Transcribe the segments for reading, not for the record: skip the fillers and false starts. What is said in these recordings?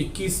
21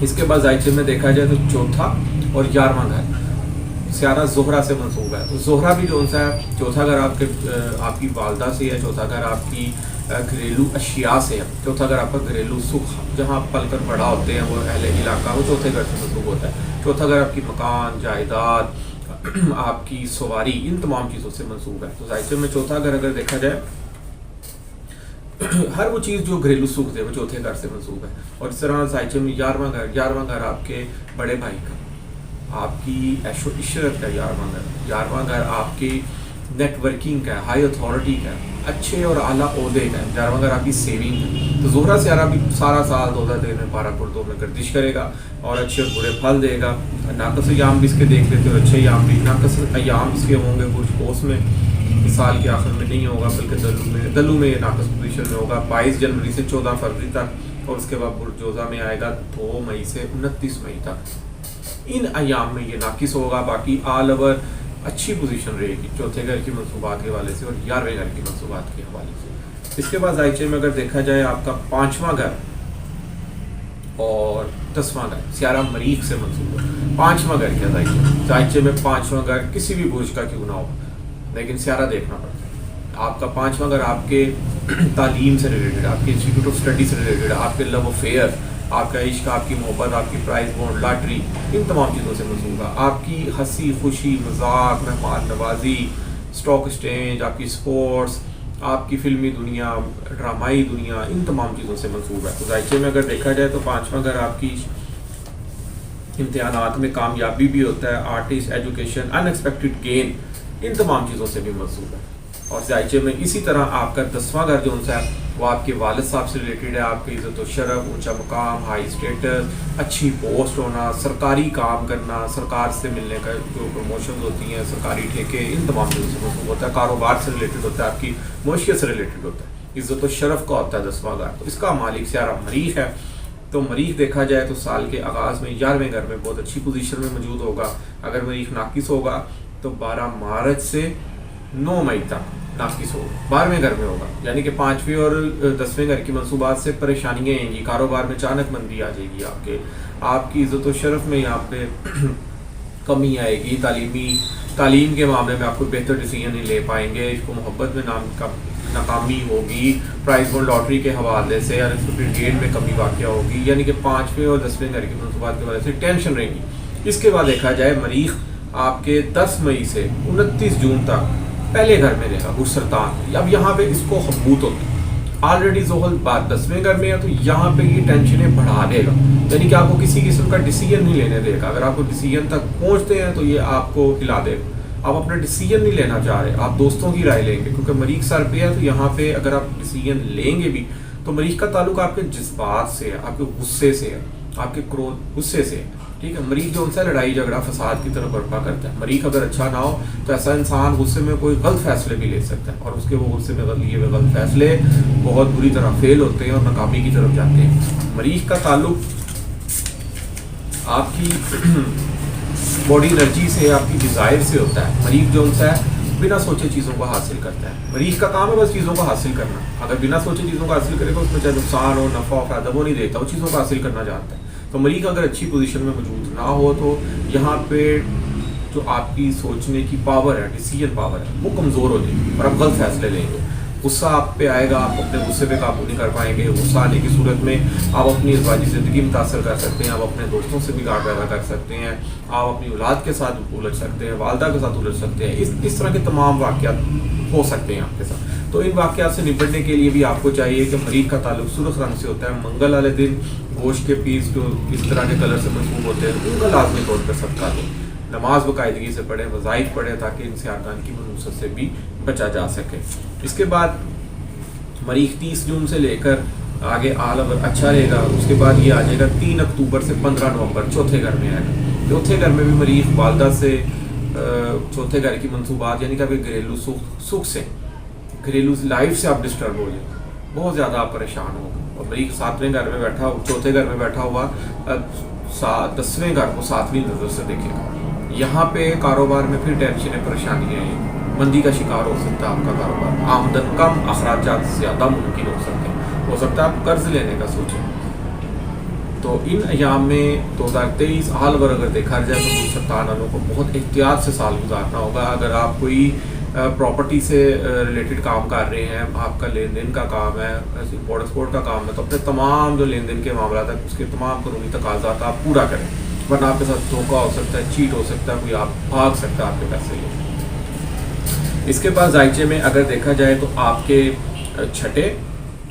اس کے بعد ذائچے میں دیکھا جائے تو چوتھا اور 11واں گھر سیارہ زہرہ سے منسوب ہے. تو زہرہ بھی جو ہے چوتھا گھر آپ کی والدہ سے ہے, چوتھا گھر آپ کی گھریلو اشیاء سے ہے, چوتھا گھر آپ کا گھریلو سکھ جہاں پل کر بڑا ہوتے ہیں وہ اہل علاقہ, وہ چوتھے گھر سے منسوب ہوتا ہے. چوتھا گھر آپ کی مکان, جائیداد, آپ کی سواری, ان تمام چیزوں سے منسوب ہے. تو ذائچے میں چوتھا گھر اگر دیکھا جائے ہر وہ چیز جو گھریلو سکھ ہے وہ چوتھے گھر سے منسوب ہے. اور اس طرح ذائچے میں 11واں گھر آپ کے بڑے بھائی کا, آپ کی عیش و عشرت کا 11واں گھر آپ کی نیٹ ورکنگ کا, ہائی اتھارٹی کا, اچھے اور اعلیٰ عہدے کا. 11واں گھر آپ کی سیونگ ہے. تو زہرہ سیارہ بھی سارا سال 2013 میں 12 پردوں میں گردش کرے گا اور اچھے اور برے پھل دے گا. ناقص ایام بھی اس کے دیکھ لیتے اور اچھے ایام بھی. ناقص ایام اس کے ہوں گے برج قوس میں, سال کے آخر میں نہیں ہوگا بلکہ دلو میں یہ ناقص پوزیشن میں ہوگا 22 جنوری سے 14 فروری تک, اور اس کے بعد برج جوزہ میں آئے گا 2 مئی سے 29 مئی تک. ان ایام میں یہ ناقص ہوگا. باقی آل اوور اچھی پوزیشن رہے گی چوتھے گھر کی منصوبات کے حوالے سے اور 11ویں گھر کی منصوبات کے حوالے سے. اس کے بعد ذائچے میں اگر دیکھا جائے آپ کا 5واں گھر اور 10واں گھر سیارہ مریخ سے منسوب ہے. 5واں گھر کیا ذائچے میں 5واں گھر کسی بھی برج کا کیوں نہ ہو لیکن سیارہ دیکھنا پڑتا ہے. آپ کا 5واں گھر آپ کے تعلیم سے ریلیٹڈ, آپ کے انسٹیٹیوٹ آف اسٹڈی سے ریلیٹڈ, آپ کے لو افیئر, آپ کا عشق, آپ کی محبت, آپ کی پرائز بونڈ, لاٹری, ان تمام چیزوں سے منسوب ہے. آپ کی ہنسی خوشی, مذاق, مہمان نوازی, اسٹاک ایکسچینج, آپ کی اسپورٹس, آپ کی فلمی دنیا, ڈرامائی دنیا, ان تمام چیزوں سے منسوب ہے. تو ذائچے میں اگر دیکھا جائے تو 5واں گھر آپ کی امتحانات میں کامیابی بھی ہوتا ہے, آرٹسٹ, ایجوکیشن, ان ایکسپیکٹڈ گین, ان تمام چیزوں سے بھی منسوب ہے. اور ذائچے میں اسی طرح آپ کا 10واں گھر جو ہے وہ آپ کے والد صاحب سے ریلیٹڈ ہے. آپ کی عزت و شرف, اونچا مقام, ہائی اسٹیٹس, اچھی پوسٹ ہونا, سرکاری کام کرنا, سرکار سے ملنے کا جو پروموشنز ہوتی ہیں, سرکاری ٹھیکے, ان تمام چیزوں سے منسوب ہوتا ہے. کاروبار سے ریلیٹڈ ہوتا ہے, آپ کی معیشت سے ریلیٹڈ ہوتا ہے, عزت و شرف کا ہوتا ہے 10واں گھر. تو اس کا مالک سیارہ مریخ ہے. تو مریخ دیکھا جائے تو سال کے آغاز میں 11ویں گھر میں بہت اچھی پوزیشن میں موجود ہوگا. اگر مریخ ناقص ہوگا تو 12 مارچ سے 9 مئی تک ناقص ہوگا, 12ویں گھر میں ہوگا. یعنی کہ 5ویں اور 10ویں گھر کی منصوبات سے پریشانیاں آئیں گی, کاروبار میں اچانک مندی آ جائے گی, آپ کی عزت و شرف میں یہاں پہ کمی آئے گی, تعلیم کے معاملے میں آپ کو بہتر ڈیسیجن نہیں لے پائیں گے, اس کو محبت میں ناکامی ہوگی, پرائز بونڈ لاٹری کے حوالے سے انسپیکٹڈ گین میں کمی واقع ہوگی. یعنی کہ 5ویں اور 10ویں گھر کی منصوبات کے وجہ سے ٹینشن رہے گی. اس کے بعد دیکھا جائے مریخ آپ کے 10 مئی سے 29 جون تک پہلے گھر میں رہے گا, برج سرطان. اب یہاں پہ اس کو حبوط ہوتی ہے, آلریڈی زحل 10ویں گھر میں ہے تو یہاں پہ یہ ٹینشنیں بڑھا دے گا. یعنی کہ آپ کو کسی قسم کا ڈیسیجن نہیں لینے دے گا. اگر آپ کو ڈیسیجن تک پہنچتے ہیں تو یہ آپ کو ہلا دے گا. آپ اپنا ڈیسیجن نہیں لینا چاہ رہے, آپ دوستوں کی رائے لیں گے, کیونکہ مریخ سر پہ ہے. تو یہاں پہ اگر آپ ڈیسیجن لیں گے بھی تو مریخ کا تعلق آپ کے جذبات سے ہے, آپ کے غصے سے ہے, آپ کے کرودھ غصے سے ہے. ٹھیک ہے, مریخ جو ان سے لڑائی جھگڑا فساد کی طرف برپا کرتا ہے. مریخ اگر اچھا نہ ہو تو ایسا انسان غصے میں کوئی غلط فیصلے بھی لے سکتا ہے, اور اس کے وہ غصے میں لیے ہوئے غلط فیصلے بہت بری طرح فیل ہوتے ہیں اور ناکامی کی طرف جاتے ہیں. مریخ کا تعلق آپ کی باڈی انرجی سے, آپ کی ڈیزائر سے ہوتا ہے. مریخ جو ان سے بنا سوچے چیزوں کو حاصل کرتا ہے. مریخ کا کام ہے بس چیزوں کو حاصل کرنا. اگر بنا سوچے چیزوں کو حاصل کرے گا اس میں چاہے نقصان ہو, نفع ہو, فائدہ, وہ نہیں دیتا, وہ چیزوں کو حاصل کرنا چاہتا ہے. تو مریخ اگر اچھی پوزیشن میں موجود نہ ہو تو یہاں پہ جو آپ کی سوچنے کی پاور ہے, ڈیسیجن پاور ہے, وہ کمزور ہو جائے گی اور آپ غلط فیصلے لیں گے. غصہ آپ پہ آئے گا, آپ اپنے غصے پہ قابو نہیں کر پائیں گے. غصہ آنے کی صورت میں آپ اپنی ازواجی زندگی متاثر کر سکتے ہیں, آپ اپنے دوستوں سے بگاڑ پیدا کر سکتے ہیں, آپ اپنی اولاد کے ساتھ الجھ سکتے ہیں, والدہ کے ساتھ الجھ سکتے ہیں. اس طرح کے تمام واقعات ہو سکتے ہیں آپ کے ساتھ. تو ان واقعات سے نپٹنے کے لیے بھی آپ کو چاہیے کہ مریخ کا تعلق سرخ رنگ سے ہوتا ہے. منگل والے دن گوشت کے پیس جو اس طرح کے کلر سے منسوب ہوتے ہیں ان کا لازمی طور پر صدقہ دیں. نماز باقاعدگی سے پڑھیں, وظائف پڑھیں, تاکہ ان سے آرکان کی منوست سے بھی بچا جا سکے. اس کے بعد مریخ 30 جون سے لے کر آگے آل اوور اچھا رہے گا. اس کے بعد یہ آ جائے گا 3 اکتوبر سے 15 نومبر چوتھے گھر میں آئے گا. چوتھے گھر میں بھی مریخ والدہ سے چوتھے گھر کی منصوبات, یعنی کہ آپ گھریلو سکھ سے, گھریلو لائف سے آپ ڈسٹرب ہو جائیں, بہت زیادہ آپ پریشان ہو. اور مریخ 7ویں گھر میں بیٹھا, چوتھے گھر میں بیٹھا ہوا 10ویں گھر کو 7ویں نظر سے دیکھے گا. یہاں پہ کاروبار میں پھر ٹینشنیں, پریشانیاں ہیں, مندی کا شکار ہو سکتا ہے آپ کا کاروبار. آمدن کم, اخراجات زیادہ ممکن ہو سکتے ہیں. ہو سکتا ہے آپ قرض لینے کا سوچیں. تو ان ایام میں 2023 حال بھر اگر دیکھا جائے تو برج سرطان والوں کو بہت احتیاط سے سال گزارنا ہوگا. اگر آپ کوئی پراپرٹی سے ریلیٹڈ کام کر رہے ہیں, آپ کا لین دین کا کام ہے, امپورٹ ایکسپورٹ کا کام ہے, تو اپنے تمام جو لین دین کے معاملات ہیں اس کے تمام قانونی تقاضات آپ پورا کریں, ورنہ آپ کے ساتھ دھوکہ ہو سکتا ہے, چیٹ ہو سکتا ہے, کوئی آپ بھاگ سکتا ہے آپ کے پیسے لے. اس کے بعد ذائچے میں اگر دیکھا جائے تو آپ کے چھٹے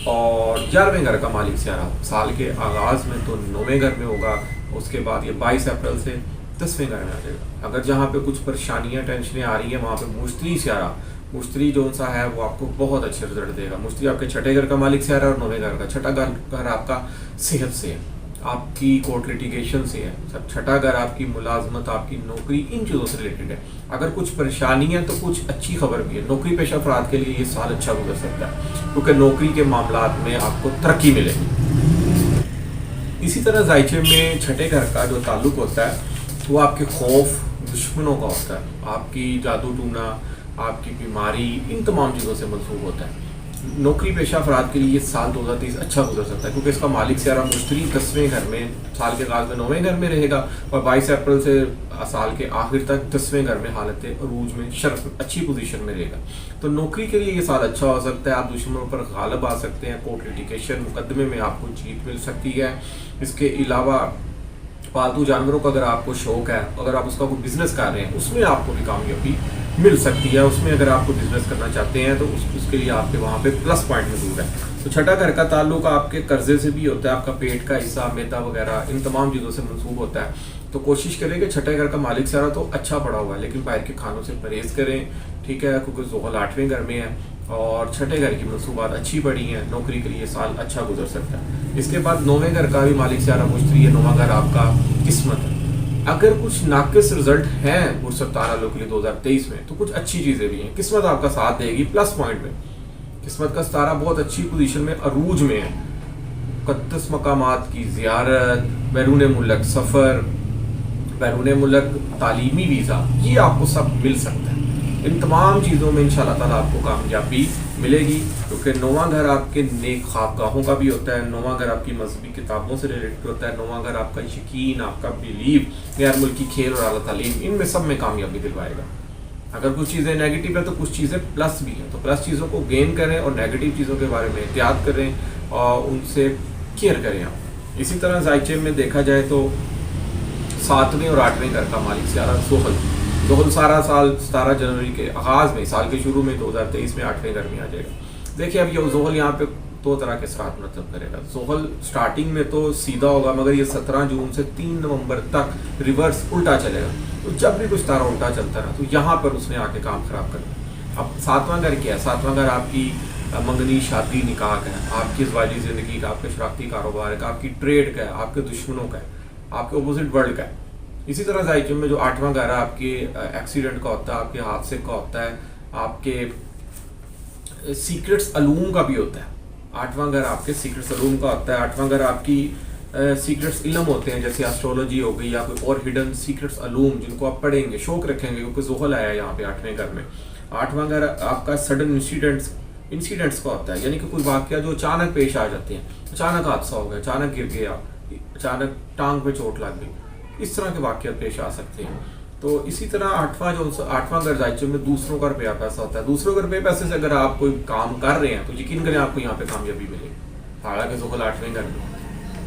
اور 11ویں گھر کا مالک سیارہ سال کے آغاز میں تو 9ویں گھر میں ہوگا, اس کے بعد یہ 22 اپریل سے 10ویں گھر میں آ جائے گا. اگر جہاں پہ کچھ پریشانیاں ٹینشنیں آ رہی ہیں وہاں پہ مشتری سیارہ, مشتری جو سا ہے وہ آپ کو بہت اچھے رزلٹ دے گا. مشتری آپ کے چھٹے گھر کا مالک سیارہ اور 9ویں گھر کا. چھٹا گھر آپ کا صحت سے ہے, آپ کی کورٹ لیٹیگیشن سے ہے. چھٹا گھر آپ کی ملازمت, آپ کی نوکری, ان چیزوں سے ریلیٹڈ ہے. اگر کچھ پریشانی ہے تو کچھ اچھی خبر بھی ہے. نوکری پیشہ افراد کے لیے یہ سال اچھا گزر سکتا ہے کیونکہ نوکری کے معاملات میں آپ کو ترقی ملے گی. اسی طرح ذائچے میں چھٹے گھر کا جو تعلق ہوتا ہے وہ آپ کے خوف, دشمنوں کا ہوتا ہے. آپ کی جادو ٹونا, آپ کی بیماری, ان تمام چیزوں سے منسوب ہوتا ہے. نوکری پیشہ افراد کے لیے یہ سال 2023 اچھا گزر سکتا ہے کیونکہ اس کا مالک سیارہ مشتری 10ویں گھر میں سال کے آغاز میں 9ویں گھر میں رہے گا اور 22 اپریل سے سال کے آخر تک 10ویں گھر میں حالت عروج میں شرف اچھی پوزیشن میں رہے گا. تو نوکری کے لیے یہ سال اچھا ہو سکتا ہے. آپ دشمنوں پر غالب آ سکتے ہیں, کورٹ لیٹیگیشن مقدمے میں آپ کو جیت مل سکتی ہے. اس کے علاوہ پالتو جانوروں کا اگر آپ کو شوق ہے, اگر آپ اس کا کوئی بزنس کر رہے ہیں, اس میں آپ کو بھی کامیابی مل سکتی ہے. اس میں اگر آپ کو بزنس کرنا چاہتے ہیں تو اس کے لیے آپ کے وہاں پہ پلس پوائنٹ موجود ہے. تو چھٹا گھر کا تعلق آپ کے قرضے سے بھی ہوتا ہے, آپ کا پیٹ کا حصہ, میدا وغیرہ, ان تمام چیزوں سے منسوب ہوتا ہے. تو کوشش کریں کہ چھٹے گھر کا مالک سیارہ تو اچھا پڑا ہوا ہے لیکن باہر کے کھانوں سے پرہیز کریں, ٹھیک ہے, کیونکہ زحل 8ویں گھر میں ہے اور چھٹے گھر کی منصوبات اچھی پڑی ہیں. نوکری کے لیے سال اچھا گزر سکتا ہے. اس کے بعد 9ویں گھر کا بھی مالک سیارہ مشتری ہے. 9واں گھر آپ کا قسمت ہے. اگر کچھ ناقص رزلٹ ہیں برج سرطان والوں کے لیے 2023 میں تو کچھ اچھی چیزیں بھی ہیں. قسمت آپ کا ساتھ دے گی پلس پوائنٹ میں. قسمت کا ستارہ بہت اچھی پوزیشن میں عروج میں ہے. مقدس مقامات کی زیارت, بیرون ملک سفر, بیرون ملک تعلیمی ویزا, یہ آپ کو سب مل سکتا ہے. ان تمام چیزوں میں انشاءاللہ تعالیٰ آپ کو کامیابی ملے گی کیونکہ 9واں گھر آپ کے نیک خوابگاہوں کا بھی ہوتا ہے. 9واں گھر آپ کی مذہبی کتابوں سے ریلیٹڈ ہوتا ہے. 9واں گھر آپ کا یقین, آپ کا بیلیو, غیر ملکی کھیل اور اعلیٰ تعلیم, ان میں سب میں کامیابی دلوائے گا. اگر کچھ چیزیں نیگیٹو ہے تو کچھ چیزیں پلس بھی ہیں, تو پلس چیزوں کو گین کریں اور نیگیٹو چیزوں کے بارے میں احتیاط کریں اور ان سے کیئر کریں آپ. اسی طرح ذائچے میں دیکھا جائے تو 7ویں اور 8ویں گھر کا مالک سیارہ زحل سارا سال 17 جنوری کے آغاز میں, سال کے شروع میں 2023 میں 8ویں گھر میں آ جائے گا. دیکھیں اب یہ زحل یہاں پہ 2 طرح کے اثرات مرتب کرے گا. زحل سٹارٹنگ میں تو سیدھا ہوگا مگر یہ 17 جون سے 3 نومبر تک ریورس الٹا چلے گا. تو جب بھی کچھ تارہ الٹا چلتا رہا تو یہاں پر اس نے آ کے کام خراب کرنا. اب 7واں گھر کیا ہے؟ 7واں گھر آپ کی منگنی, شادی, نکاح کا ہے, آپ کی ازواجی زندگی کا, آپ کے شراکتی کاروبار کا, آپ کی ٹریڈ کا ہے, آپ کے دشمنوں کا ہے, آپ کے اپوزٹ ورلڈ کا ہے. اسی طرح ذائچے میں جو 8واں گھر ہے آپ کے ایکسیڈنٹ کا ہوتا ہے, آپ کے حادثے کا ہوتا ہے, آپ کے سیکرٹس علوم کا بھی ہوتا ہے. 8واں گھر آپ کے سیکرٹس علوم کا ہوتا ہے. 8واں گھر آپ کی سیکرٹس علم ہوتے ہیں جیسے ایسٹرولوجی ہو گئی یا کوئی اور ہڈن سیکرٹس علوم جن کو آپ پڑھیں گے, شوق رکھیں گے کیونکہ زحل آیا ہے یہاں پہ 8ویں گھر میں. 8واں گھر آپ کا سڈن انسیڈنٹس کا ہوتا ہے, یعنی کہ کوئی واقعہ جو اچانک پیش آ جاتے ہیں. اچانک حادثہ ہو گیا, اچانک گر گیا, اچانک ٹانگ پہ چوٹ لگ گئی, اس طرح کے واقعات پیش آ سکتے ہیں. تو اسی طرح 8واں گھر ذائچے میں دوسروں کا روپیہ پیسہ ہوتا ہے. دوسروں کے روپے پیسے سے اگر آپ کوئی کام کر رہے ہیں تو یقین کریں آپ کو یہاں پہ کامیابی ملے گی. حالانکہ زحل 8ویں گھر میں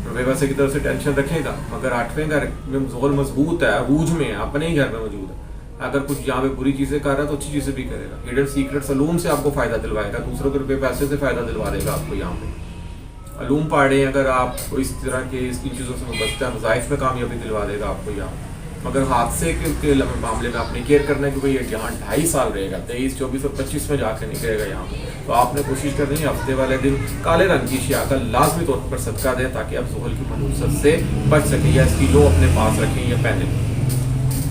روپے پیسے کی طرف سے ٹینشن رکھے گا, مگر 8ویں گھر میں زحل مضبوط ہے, عروج میں ہے, اپنے ہی گھر میں موجود ہے. اگر کچھ یہاں پہ بری چیزیں کر رہا ہے تو اچھی چیزیں بھی کرے گا. ہڈن سیکرٹس علوم سے آپ کو فائدہ دلوائے گا, دوسروں کے روپے پیسے سے فائدہ دلوا دے گا آپ کو. یہاں پہ علوم پڑھیں اگر آپ کو اس طرح کے ان چیزوں سے بچتا ہے, وظائف میں کامیابی دلوا دے گا آپ کو یہاں. مگر حادثے کے معاملے میں آپ نے کیئر کرنا ہے کہ بھائی یہاں 2.5 سال رہے گا, 23, 24 اور 25 میں جا کے نکلے گا یہاں. تو آپ نے کوشش کرنی ہے ہفتے والے دن کالے رنگ کی اشیاء کا لازمی طور پر صدقہ دیں تاکہ آپ زحل کی منحوست سے بچ سکیں یا اس کی لو اپنے پاس رکھیں یا پہنیں.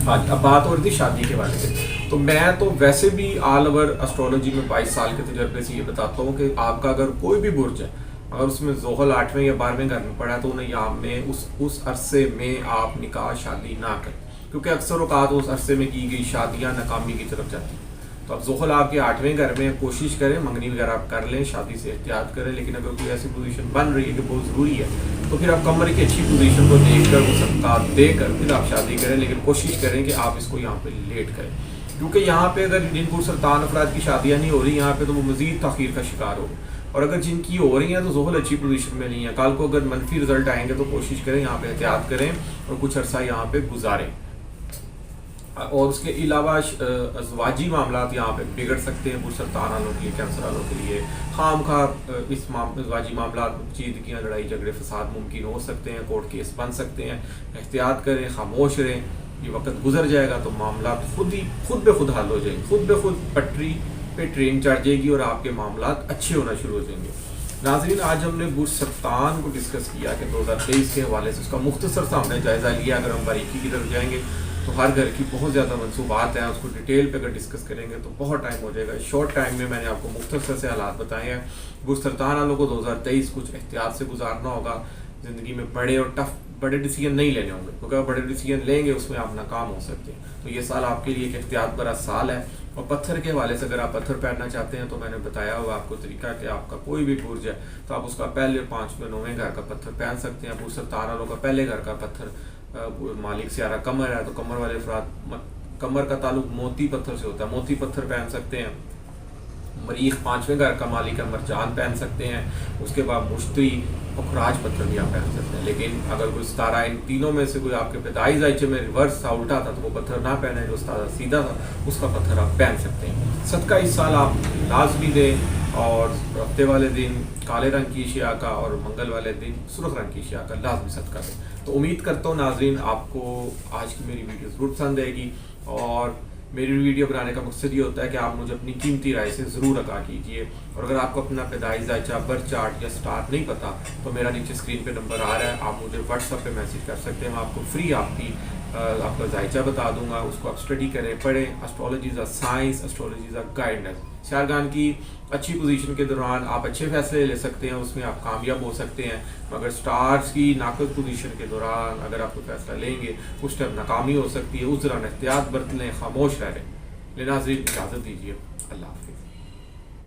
اب بات ہو رہی تھی شادی کے بارے میں, تو میں تو ویسے بھی آل اوور اسٹرولوجی میں 22 سال کے تجربے سے یہ بتاتا ہوں کہ آپ کا اگر کوئی بھی برج ہے, اگر اس میں زحل 8ویں یا 12ویں گھر میں پڑا ہے تو انہیں یہاں میں اس عرصے میں آپ نکاح شادی نہ کریں, کیونکہ اکثر اوقات اس عرصے میں کی گئی شادیاں ناکامی کی طرف جاتی ہیں. تو اب ذوحل آپ کے 8ویں گھر میں، کوشش کریں منگنی وغیرہ آپ کر لیں، شادی سے احتیاط کریں، لیکن اگر کوئی ایسی پوزیشن بن رہی ہے کہ بہت ضروری ہے تو پھر آپ کمر کی اچھی پوزیشن کو دیکھ کر وہ صدقات دے کر پھر آپ شادی کریں، لیکن کوشش کریں کہ آپ اس کو یہاں پہ لیٹ کریں، کیونکہ یہاں پہ اگر جن پرسرطان افراد کی شادیاں نہیں ہو رہی یہاں پہ تو وہ مزید تاخیر کا شکار ہو، اور اگر جن کی ہو رہی ہیں تو ذوحل اچھی پوزیشن میں نہیں ہے، کل کو اگر منفی رزلٹ آئیں گے تو کوشش کریں یہاں پہ احتیاط کریں اور کچھ عرصہ یہاں پہ گزاریں۔ اور اس کے علاوہ ازواجی معاملات یہاں پہ بگڑ سکتے ہیں پرسرطان والوں کے لیے، کینسر والوں کے لیے، خام خواہ اس ازواجی معاملات میں پیچیدگیاں، لڑائی جھگڑے، فساد ممکن ہو سکتے ہیں، کورٹ کیس بن سکتے ہیں، احتیاط کریں، خاموش رہیں، یہ وقت گزر جائے گا تو معاملات خود بخود حل ہو جائیں گے، خود بخود پٹری پہ ٹرین چڑھ جائے گی اور آپ کے معاملات اچھے ہونا شروع ہو جائیں گے۔ ناظرین، آج ہم نے برج سرطان کو ڈسکس کیا کہ 2023 کے حوالے سے اس کا مختصر سا ہم نے جائزہ لیا، اگر ہم باریکی کی طرف جائیں گے تو ہر گھر کی بہت زیادہ منصوبات ہیں، اس کو ڈیٹیل پہ اگر ڈسکس کریں گے تو بہت ٹائم ہو جائے گا، شارٹ ٹائم میں نے آپ کو مختصر سے حالات بتائے ہیں۔ برج سرطان والوں کو 2023 کچھ احتیاط سے گزارنا ہوگا، زندگی میں بڑے اور بڑے ڈیسیجن نہیں لینے ہوں گے، کیونکہ اگر بڑے ڈیسیجن لیں گے اس میں آپ ناکام ہو سکتے ہیں، تو یہ سال آپ کے لیے ایک احتیاط برا سال ہے۔ اور پتھر کے حوالے سے اگر آپ پتھر پہننا چاہتے ہیں تو میں نے بتایا ہوا آپ کو طریقہ کہ آپ کا کوئی بھی برج ہے تو آپ اس کا پہلے 5ویں 9ویں گھر کا پتھر پہن سکتے ہیں۔ برج سرطان والوں کا پہلے گھر کا پتھر مالک سیارہ کمر ہے تو کمر والے افراد، کمر کا تعلق موتی پتھر سے ہوتا ہے، موتی پتھر پہن سکتے ہیں۔ مریخ 5ویں گھر کا مالک ہے، مرجان پہن سکتے ہیں، اس کے بعد مشتری اور خراج پتھر بھی آپ پہن سکتے ہیں، لیکن اگر کوئی ستارہ ان تینوں میں سے کوئی آپ کے پیدائش دائچے میں ریورس تھا، الٹا تھا، تو وہ پتھر نہ پہنے، جو ستارہ سیدھا تھا اس کا پتھر آپ پہن سکتے ہیں۔ صدقہ اس سال آپ لازمی دیں، اور ہفتے والے دن کالے رنگ کی اشیاء کا اور منگل والے دن سرخ رنگ کی اشیاء کا لازمی صدقہ دیں۔ تو امید کرتا ہوں ناظرین آپ کو آج کی میری ویڈیو ضرور پسند آئے گی، اور میری ویڈیو بنانے کا مقصد یہ ہوتا ہے کہ آپ مجھے اپنی قیمتی رائے سے ضرور آگاہ کیجیے، اور اگر آپ کو اپنا پیدائش دائچہ، برتھ چارٹ یا سٹار نہیں پتا تو میرا نیچے اسکرین پہ نمبر آ رہا ہے، آپ مجھے واٹس ایپ پہ میسج کر سکتے ہیں، میں آپ کو فری آپ کا ذائچہ بتا دوں گا، اس کو آپ اسٹڈی کریں، پڑھیں۔ Astrology is a science, astrology is a guidance. شارگان کی اچھی پوزیشن کے دوران آپ اچھے فیصلے لے سکتے ہیں، اس میں آپ کامیاب ہو سکتے ہیں، مگر سٹارز کی ناقص پوزیشن کے دوران اگر آپ کو فیصلہ لیں گے اس ٹائم ناکامی ہو سکتی ہے، اس دوران احتیاط برت لیں، خاموش رہیں۔ ناظرین اجازت دیجیے، اللہ حافظ۔